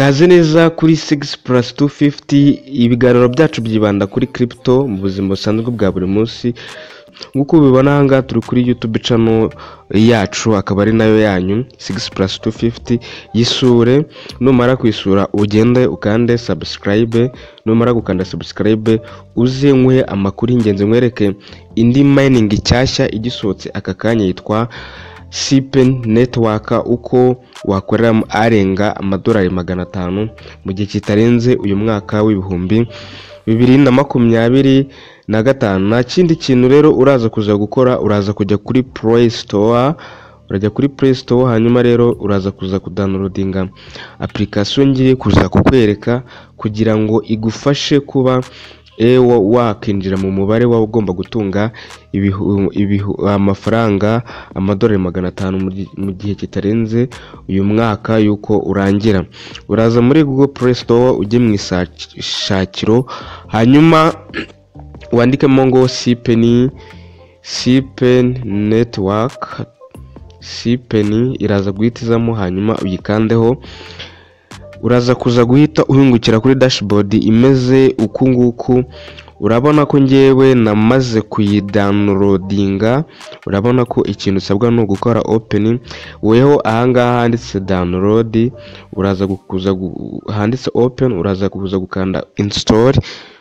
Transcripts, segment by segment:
Kaze neza kuri 6+250. Ibiganiro byacu byibanda kuri crypto mu buzima busanzwe bwa buri munsi. Nkuko ubibona aha ngaha turi kuri YouTube channel yacu, akaba ari nayo yanyu 6+250. Yisure, numara kwisura ugende ukande subscribe, numara gukanda subscribe uze nkwe amakuru y'ingenzi, nkwereke indi mining cyashya igisohotse aka kanya yitwa SIPEN network, uko wakorera arenga amadolari 500 mu gihe kitarenze uyu mwaka w'ibihumbi 2025. Nta kindi kintu rero uraza kuza gukora, uraza kujya kuri Play Store, urajya kuri Play Store, hanyuma rero uraza kuza kudownloadinga application ngiye kuza kukwereka kugira ngo igufashe kuba wakinjira mu mubare wawe ugomba gutunga amafaranga amadolari 500 mu gihe kitarenze uyu mwaka yuko urangira. Uraza muri Google Play Store, ujye mu ishakiro, hanyuma wandikemo ngo SIPEN network. SIPEN iraza guhitizamo, hanyuma uyikandeho. Uraza kuza guhita uhingukira kuri dashboard imeze uku nguku. Urabona ko ngewe namaze kuyidownloadinga. Urabona ko ikintu usabwa no gukora open. Weho ahangaha handitse download, uraza kuza handitse open, uraza kuza gukanda install.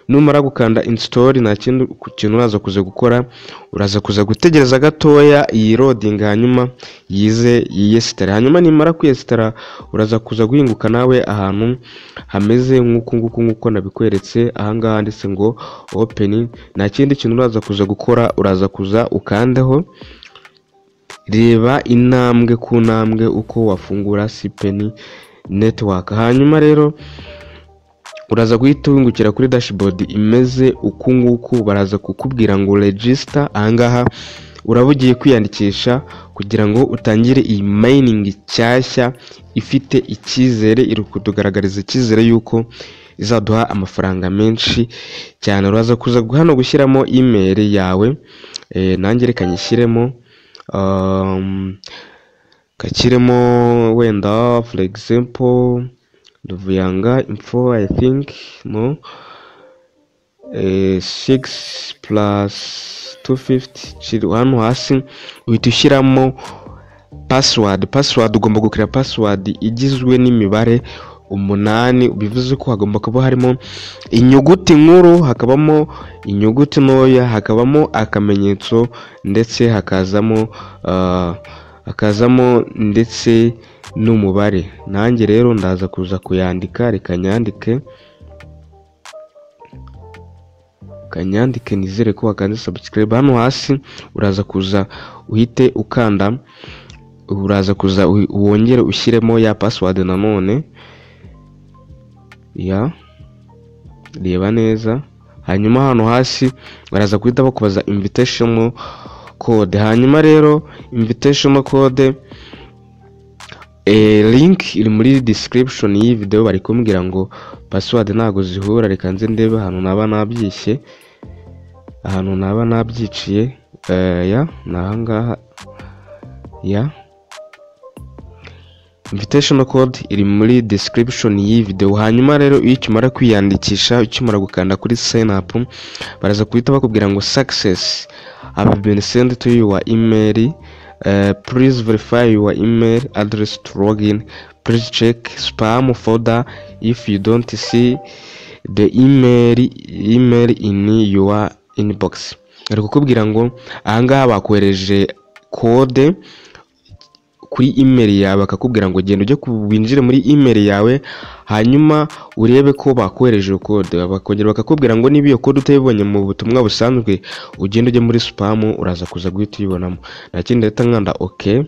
Numara gukanda install, nta kintu uraza kuza gukora, uraza kuza gutegereza gatoya iyi loading, hanyuma yize yiyesitara. Hanyuma nimara kwiyesitara, uraza kuza guhinguka nawe ahantu hameze nk'uko nabikweretse ahangaha handitse ngo open. Nta kindi kintu uraza kuza gukora, uraza kuza ukandeho. Reba intambwe ku ntambwe uko wafungura SIPEN network. Hanyuma rero uraza guhita uhingukira kuri dashboard imeze uku nguku. Baraza kukubwira ngo register. Ahangaha urabugiye kwiyandikisha kugira ngo utangire iyi mining cyashya ifite icyizere, iri kutugaragariza icyizere yuko izaduha amafaranga menshi cyane. Uraza kuza hano gushyiramo email yawe, nanjye reka nyishyiremo, kakiremo wenda for example Duvuyanga info, I think no 6+250 chiri hano hasi. Uhita ushyiramo password. Ugomba gukira password igizwe n'imibare 8. Bivuze ko hagomba kuba harimo inyuguti nkuru, hakabamo inyuguti ntoya, hakabamo akamenyetso, ndetse hakazamo ndetse n'umubare. Nanjye rero ndaza kuza kuyandika, reka nyandike, nizere ko wakanze subscribe. Hano hasi uraza kuza uhite ukanda, uraza kuza wongere ushyiremo ya password nanone ya reba neza. Hanyuma hano hasi baraza guhita bakubaza invitation code. Hanyuma rero invitation code link iri muri description y'iyi video. Bari kumbwira ngo password ntago zihura, reka nze ndebe ahantu naba nabyiciye. Ya nahangaha ya invitation code iri muri description y'iyi video. Hanyuma rero iyo ukimara kwiyandikisha, ukimara gukanda kuri sign up, baraza kuhita bakubwira ngo success have been sent to your email. Please verify your email address to login. Please check spam folder if you don't see the email in your inbox. Ari kukubwira ngo ahangaha bakohereje code kuri email yawe, bakakubwira ngo genda ujye winjire muri email yawe, hanyuma urebe ko bakohereje code. Bakongera bakakubwira ngo niba iyo code utayibonye mu butumwa busanzwe, ugende ujye muri spam, uraza kuza guhita uyibonamo. Nta kindi leta nkanda okay.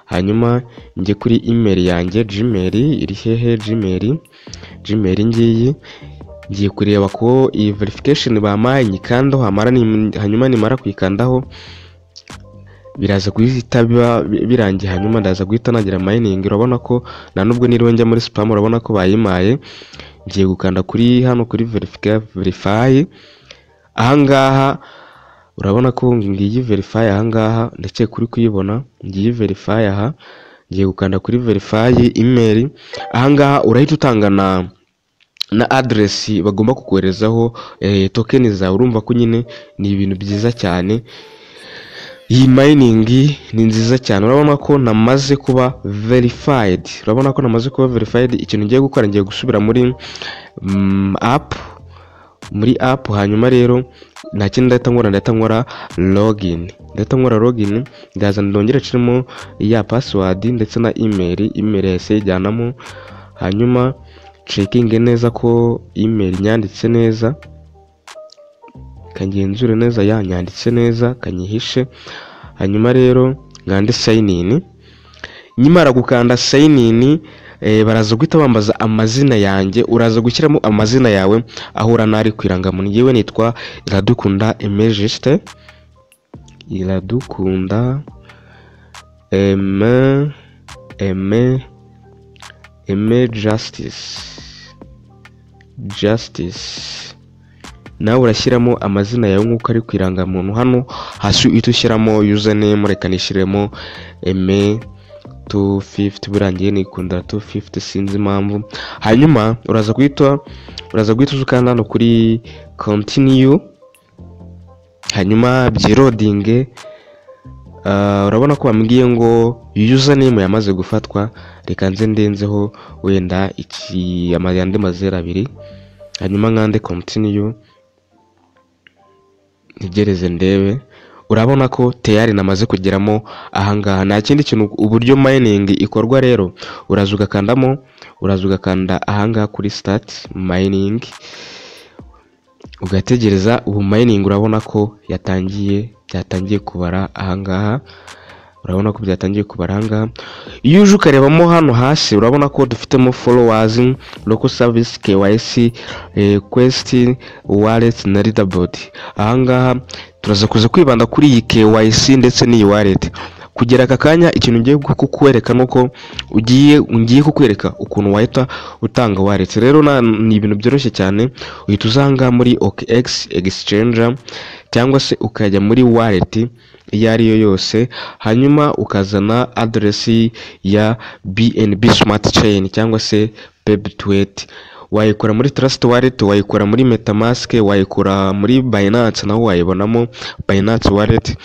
Hanyuma njye kuri email yanjye, Gmail iri hehe, Gmail ngiyi, ngiye kureba ko iyi verification bamaye, nyikandaho. Hanyuma nimara kuyikandaho, biraza guhita birangiye. Hanyuma ndaza guhita nagira mining. Urabona ko na nubwo niriwe njya muri spam, urabona ko bayimaye. Ngiye gukanda kuri hano kuri verify. Ahangaha urabona ko ngiye verify ahangaha, ndetse kuri kuyibona ngiye verify aha. ngiye gukanda kuri verify email. Ahangaha urahita utanga na address bagomba kukoherezaho token zawe. Urumva ko nyine ni ibintu byiza cyane. Iyi mining ni nziza cyane. Urabona ko namaze kuba verified. Ikintu ngiye gukora, ngiye gusubira muri app, hanyuma rero nta kindi ndahita nkora login. Ndaza ndongera nshyiremo ya password ndetse na email yahise ijyanamo, hanyuma checking neza ko email nyanditse neza, kangenzure neza yanyanditse neza, kanyihishe. Hanyuma rero ngande sign in. Nyimara gukanda sign in, baraza guhita bambaza amazina yanjye. Uraza gushyiramo amazina yawe ahura nari kwirangamuntu. Yewe nitwa Iradukunda Aime Justin. Iradukunda Aime Justice. Nawe urashyiramo amazina yawe nk'uko ari kwirangamuntu. Hano hasi uhita ushyiramo username. Reka nishyiremo Aime 250, burangiye nikunda 250 sinzi impamvu. Hanyuma uraza guhita uzukanda hano kuri continue, hanyuma byirodinge. Urabona ko bambwiye ngo username yamaze gufatwa. Reka nze ndenzeho wenda andi mazero 2, hanyuma nkande continue, ntegereze ndebe. Urabona ko tayari namaze kugeramo ahangaha. Nta kindi kintu, uburyo mining ikorwa rero, uraza ugakanda ahangaha kuri start mining, ugategereza. Ubu mining urabona ko byatangiye kubara ahangaha. Iyo uje ukarebamo hano hasi, urabona ko dufitemo followers, local service, KYC, quest, wallet na leaderboard. Ahangaha turaza kuza kwibanda kuri iyi KYC ndetse n'iyi wallet. Kugera aka kanya ikintu ngiye kukwereka nuko ngiye kukwereka ukuntu wahita utanga wallet. Rero ni ibintu byoroshye cyane. Uhita uzanga muri OKX exchanger cyangwa se ukajya muri wallet iyo ari yo yose, hanyuma ukazana address ya BNB Smart Chain cyangwa se Peb28. Wayikora muri Trust Wallet, wayikora muri MetaMask, wayikora muri Binance, naho wayibonamo Binance Wallet,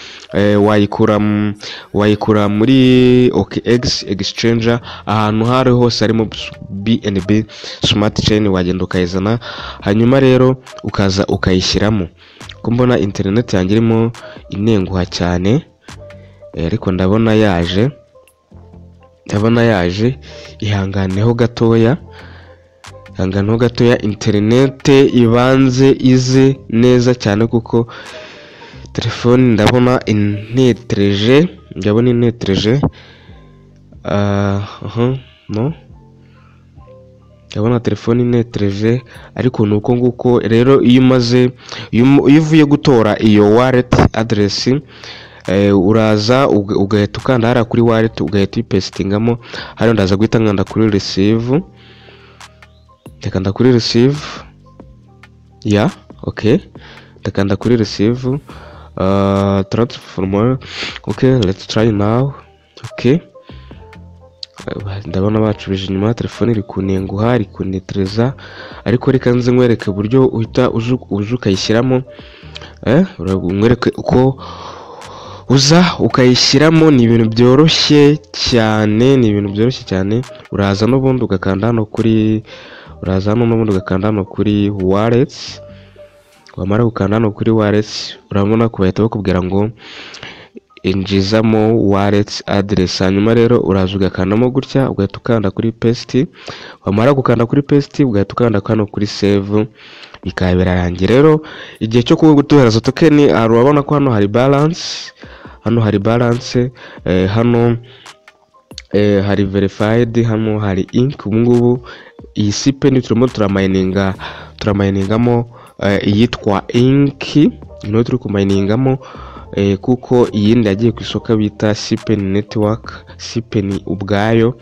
wayikora muri OKX Exchanger. Ahantu hari hose harimo BNB Smart Chain wagenda ukayizana, hanyuma rero ukaza ukayishyiramo. Ko mbona internet yanjye irimo inenguha cyane, ariko ndabona yaje. Ihanganeho gatoya, internet ibanze ize neza cyane, kuko telefone ndabona inetreje. Ndabona telefone inetreje, ariko nuko nguko rero. Iyo uvuye gutora iyo wallet address, uraza ugahita ukanda hariya kuri wallet, ugahita uyipestingamo. Hano ndaza guhita nkanda kuri receive, ndakanda kuri receive. Ndakanda kuri receive, transform. Let's try now. Ndabona bacubije inyuma, telefone iri kunenguha, iri kunetreza, ariko reka nze nkwereke uburyo uhita uza ukayishyiramo. Nkwereke uko uza ukayishyiramo. Ni ibintu byoroshye cyane. Uraza n'ubundi ugakanda hano kuri wallets. Wamara gukanda hano kuri wallets, urabona ko bahita bakubwira ngo injizamo wallet address. Hanyuma rero uraza ugakandamo gutya, ugahita ukanda kuri paste. Wamara gukanda kuri paste, ugahita ukanda hano kuri save, bikaba birarangiye. Rero igihe cyo gutohereza token, urabona ko hano hari balance, hano hari verified, hano hari ink. Ubu ngubu iyi sipen turimo turaminingamo iyitwa ink, niyo turi kuminingamo, kuko iyindi yagiye ku isoko bita Sipen Network. Sipen ubwayo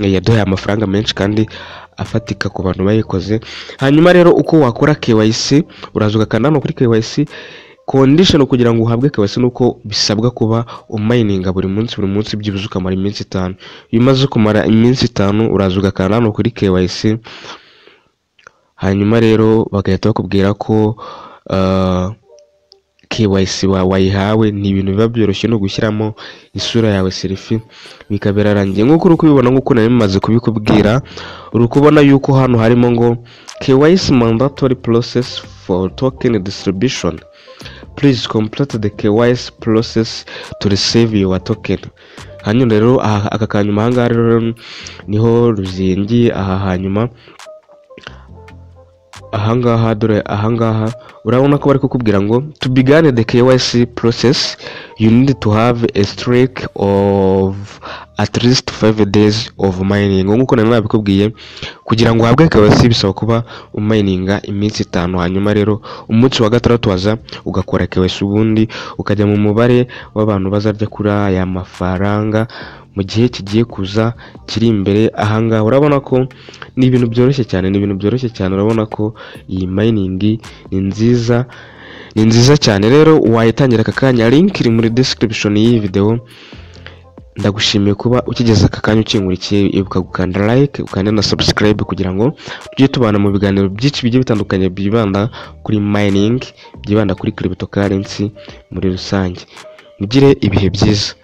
yaduhaye amafaranga menshi kandi afatika ku bantu bayikoze. Hanyuma rero uko wakora KYC, uraza ugakanda hano kuri KYC. condition kugira ngo uhabwe KYC nuko bisabwa kuba umininga buri munsi byibuze ukamara iminsi 5. iyo umaze kumara iminsi 5 uraza ugakanda hano kuri KYC, hanyuma rero bagahita bakubwira ko KYC wayihawe. Ni ibintu biba byoroshye no gushyiramo isura yawe selfie bikaberarangiye nk'uko uri kubibona, nk'uko nari bimaze kubikubwira. uri kubona yuko hano harimo ngo KYC mandatory process for token distribution, please complete the KYC process to receive your token. hanyuma rero aka kanyuma ahangaha rero niho ruzingiye. hanyuma ahangaha dore ahangaha urabona ko bari kukubwira ngo to begin the KYC process you need to have a streak of at least 5 days of mining. nk'uko nari nabikubwiye, kugira ngo uhabwe KYC bisaba kuba umininga iminsi 5. hanyuma rero umunsi wa 6 waza ugakora KYC, ubundi ukajya mu mubare w'abantu bazarya kuri aya mafaranga mu gihe kigiye kuza kiri imbere. ahangaha urabona ko ni ibintu byoroshye cyane, urabona ko iyi mining ni nziza cyane. rero wayitangira aka kanya, link iri muri description y'iyi video. ndagushimiye kuba ukigeze aka kanya ukinkurikiye, ibuka gukanda like ukanda na subscribe kugira ngo tujye tubana mu biganiro byinshi bigiye bitandukanye byibanda kuri mining, byibanda kuri cryptocurrency muri rusange. mugire ibihe byiza.